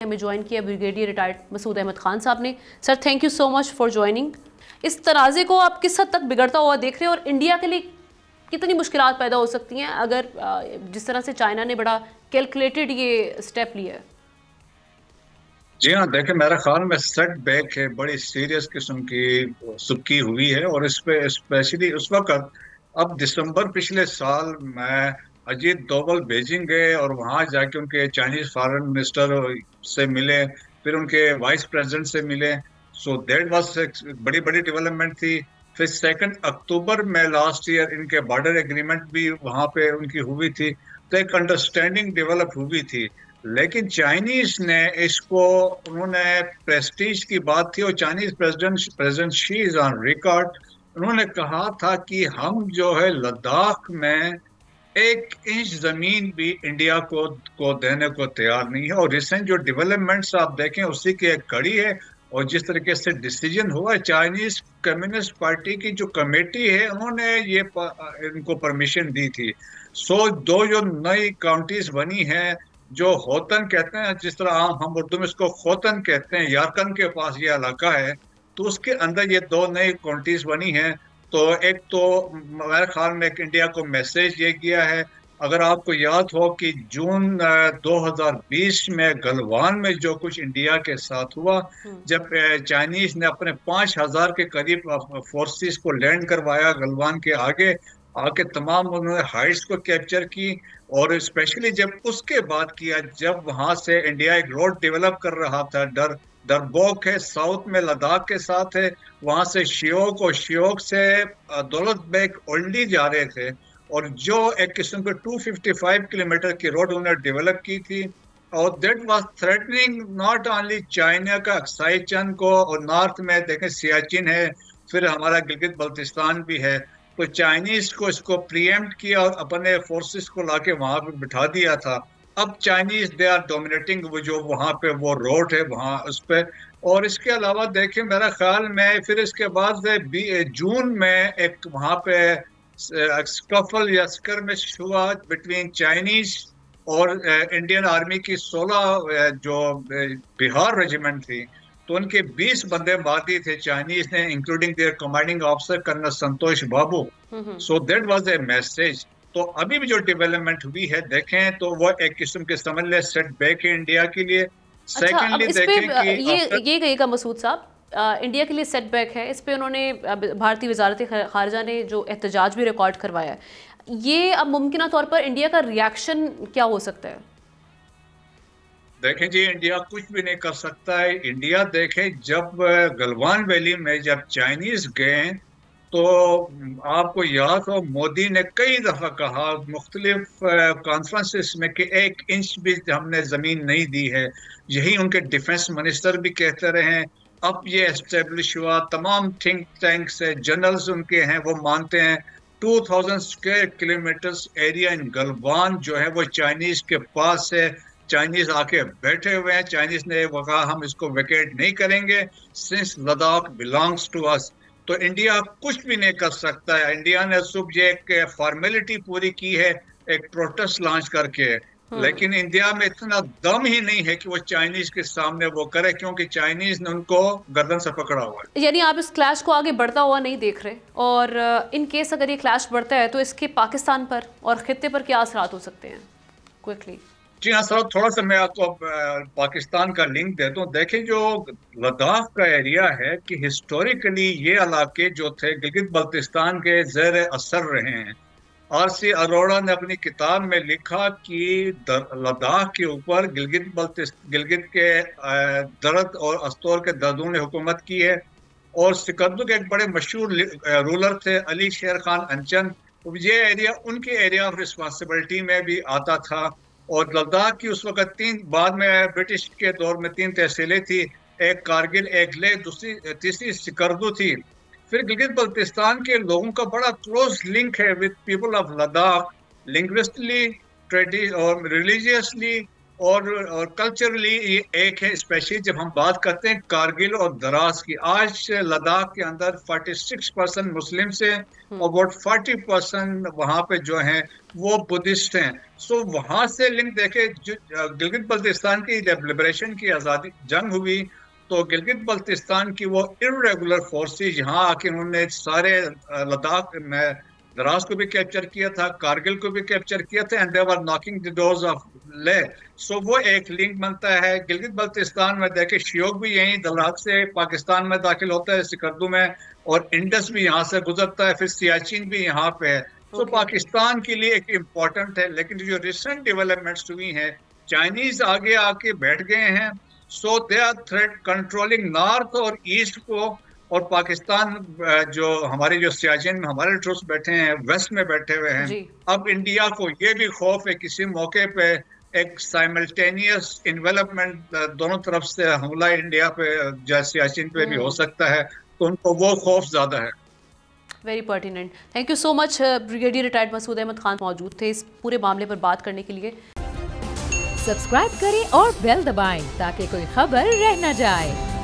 हमें ज्वाइन किया brigadier retired Masood Ahmed Khan साहब ने। Sir thank you so much for joining. इस तनाज़े को आप किस हद तक बिगड़ता हुआ देख रहे हैं और इंडिया के लिए कितनी मुश्किलात पैदा हो सकती हैं अगर जिस तरह से चाइना ने बड़ा कैलकुलेटेड ये स्टेप लिया है? जी हाँ, देखें, मेरा ख्याल में सेट बैक है, बड़ी सीरियस किस्म की सुबकी हुई है। और इस पे स्पेशली उस वक्त, अब दिसंबर पिछले साल में अजीत डोभाल बीजिंग गए और वहां जाके उनके चाइनीज फॉरेन मिनिस्टर से मिले, फिर उनके वाइस प्रेसिडेंट से मिले। सो दैट वाज बड़ी बड़ी डेवलपमेंट थी। फिर 2 अक्टूबर में लास्ट ईयर इनके बॉर्डर एग्रीमेंट भी वहां पे उनकी हुई थी, तो एक अंडरस्टैंडिंग डेवलप हुई थी। लेकिन चाइनीज ने इसको, उन्होंने प्रेस्टीज की बात थी और Chinese president Xi is on record, उन्होंने कहा था कि हम जो है लद्दाख में 1 इंच जमीन भी इंडिया को देने को तैयार नहीं है। और रिसेंट जो डेवलपमेंट्स आप देखें उसी की एक कड़ी है। और जिस तरीके से डिसीजन हुआ, चाइनीज कम्युनिस्ट पार्टी की जो कमेटी है उन्होंने ये इनको परमिशन दी थी। सो दो जो नई काउंटीज बनी हैं, जो होतन कहते हैं, जिस तरह हम उर्दू में इसको खोतन कहते हैं, यारकन के पास ये इलाका है, तो उसके अंदर ये 2 नई काउंटीज बनी हैं। तो एक तो मेरे ख्याल में एक इंडिया को मैसेज ये किया है। अगर आपको याद हो कि जून 2020 में गलवान में जो कुछ इंडिया के साथ हुआ, जब चाइनीज ने अपने 5,000 के करीब फोर्सेस को लैंड करवाया गलवान के आगे आके, तमाम उन्होंने हाइट्स को कैप्चर की। और स्पेशली जब उसके बाद किया, जब वहां से इंडिया एक रोड डेवलप कर रहा था, डरबोक है साउथ में लद्दाख के साथ है, वहां से शियोक और शियोक से दौलत बेग ओल्डी जा रहे थे। और जो एक किस्म के 255 किलोमीटर की रोड उन्होंने डेवलप की थी। और that was threatening not only China का अक्साई चंद को, और नॉर्थ में देखें सियाचिन है, फिर हमारा गिलगित बल्तिस्तान भी है। तो चाइनीज को इसको प्रीएम्प्ट किया और अपने फोर्सेस को लाके वहां पे बिठा दिया था। अब चाइनीज दे आर डोमिनेटिंग, वो जो वहां पे वो रोड है वहां उस पे। और इसके अलावा देखिए, मेरा ख्याल में फिर इसके बाद जून में एक वहां पे स्कफल या स्कर्मिश हुआ बिटवीन चाइनीज और इंडियन आर्मी की 16 जो बिहार रेजिमेंट थी, तो उनके 20 बंदे मार दिए थे चाइनीज ने, including their commanding officer colonel Santosh Babu. So that was a message. तो अभी भी जो डेवलपमेंट हुई है देखें तो वो एक किस्म के समझ ले सेट बैक है इंडिया के लिए। अच्छा, अब सेकेंडली इस पे देखें कि ये कहिएगा मसूद साहब, इंडिया के लिए सेटबैक है, इस पे उन्होंने भारतीय वजारत खारजा ने जो एहतजाज भी रिकॉर्ड करवाया है, ये अब मुमकिन तौर पर इंडिया का रिएक्शन क्या हो सकता है? देखें जी, इंडिया कुछ भी नहीं कर सकता है। इंडिया देखें, जब गलवान वैली में जब चाइनीज गए, तो आपको याद हो मोदी ने कई दफा कहा मुख्तलिफ कॉन्फ्रेंसेस में कि 1 इंच भी हमने जमीन नहीं दी है। यही उनके डिफेंस मिनिस्टर भी कहते रहे हैं। अब ये एस्टेब्लिश हुआ, तमाम थिंक टैंक्स है, जर्नल्स उनके हैं, वो मानते हैं 2000 square kilometre area in Galwan जो है वो चाइनीज के पास है। चाइनीज आके बैठे हुए हैं, चाइनीज ने वो कहा हम इसको वेकेट नहीं करेंगे since Ladakh belongs to us. तो इंडिया कुछ भी नहीं कर सकता है। इंडिया ने सुबह ये एक फॉर्मेलिटी पूरी की है, एक प्रोटेस्ट लॉन्च करके, लेकिन इंडिया में इतना दम ही नहीं है कि वो चाइनीज के सामने वो करे, क्योंकि चाइनीज ने उनको गर्दन से पकड़ा हुआ है। यानी आप इस क्लैश को आगे बढ़ता हुआ नहीं देख रहे, और इन केस अगर ये क्लैश बढ़ता है तो इसके पाकिस्तान पर और खित्ते पर क्या असरात हो सकते हैं क्विकली? जी हाँ सर, थोड़ा सा मैं आपको पाकिस्तान का लिंक देता हूँ। देखिए, जो लद्दाख का एरिया है कि हिस्टोरिकली ये इलाके जो थे गिलगित बल्तिस्तान के जेर असर रहे हैं। आरसी अरोड़ा ने अपनी किताब में लिखा कि लद्दाख के ऊपर गिलगित के दर्द और अस्तौर के दर्दों ने हुकूमत की है। और सिकंदर के एक बड़े मशहूर रूलर थे अली शेर खान अंचन, ये एरिया उनके एरिया ऑफ रिस्पॉन्सिबिलिटी में भी आता था। और लद्दाख की उस वक्त बाद में ब्रिटिश के दौर में 3 तहसीलें थी, एक कारगिल, एक ले, तीसरी सिकरदू थी। फिर गिलगित बल्तिस्तान के लोगों का बड़ा क्लोज लिंक है with people of Ladakh, linguistically और रिलीजियसली। और कल्चरली ये एक है, स्पेशली जब हम बात करते हैं कारगिल और द्रास की। आज लद्दाख के अंदर 46% मुस्लिम से और वो 40% वहाँ पे जो हैं वो बुद्धिस्ट हैं। सो वहाँ से लिंक देखे, जो गिलगित बल्तिस्तान की जब लिबरेशन की आज़ादी जंग हुई तो गिलगित बल्तिस्तान की वो इर्रेगुलर फोर्सेज यहाँ आके उन्होंने सारे लद्दाख में द्रास को भी कैप्चर किया था, कारगिल को भी कैप्चर किया था, and they were knocking the doors of ले। सो वो एक लिंक बनता है। गिलगित बल्तिस्तान में देखे श्योक भी यहीं लद्दाख से पाकिस्तान में दाखिल होता है, सिकरदू में, और इंडस भी यहाँ से गुजरता है, फिर सियाचिन भी यहाँ पे है। तो पाकिस्तान के लिए एक इम्पोर्टेंट है। लेकिन जो रिसेंट डेवलपमेंट्स हुई हैं, चाइनीज आगे आके बैठ गए हैं। So they are threat controlling north और ईस्ट को, और पाकिस्तान जो हमारे जो सियाचिन में हमारे ट्रूप्स बैठे हैं, वेस्ट में बैठे हुए हैं। अब इंडिया को ये भी खौफ है किसी मौके पे एक साइमल्टेनियस इन्वेलपमेंट, दोनों तरफ से हमला इंडिया पे या सियाचिन पे भी हो सकता है, तो उनको वो खौफ ज्यादा है। Very pertinent. Thank you so much. Brigadier retired Masood Ahmed Khan मौजूद थे इस पूरे मामले पर बात करने के लिए। सब्सक्राइब करें और बेल दबाएं ताकि कोई खबर रह न जाए।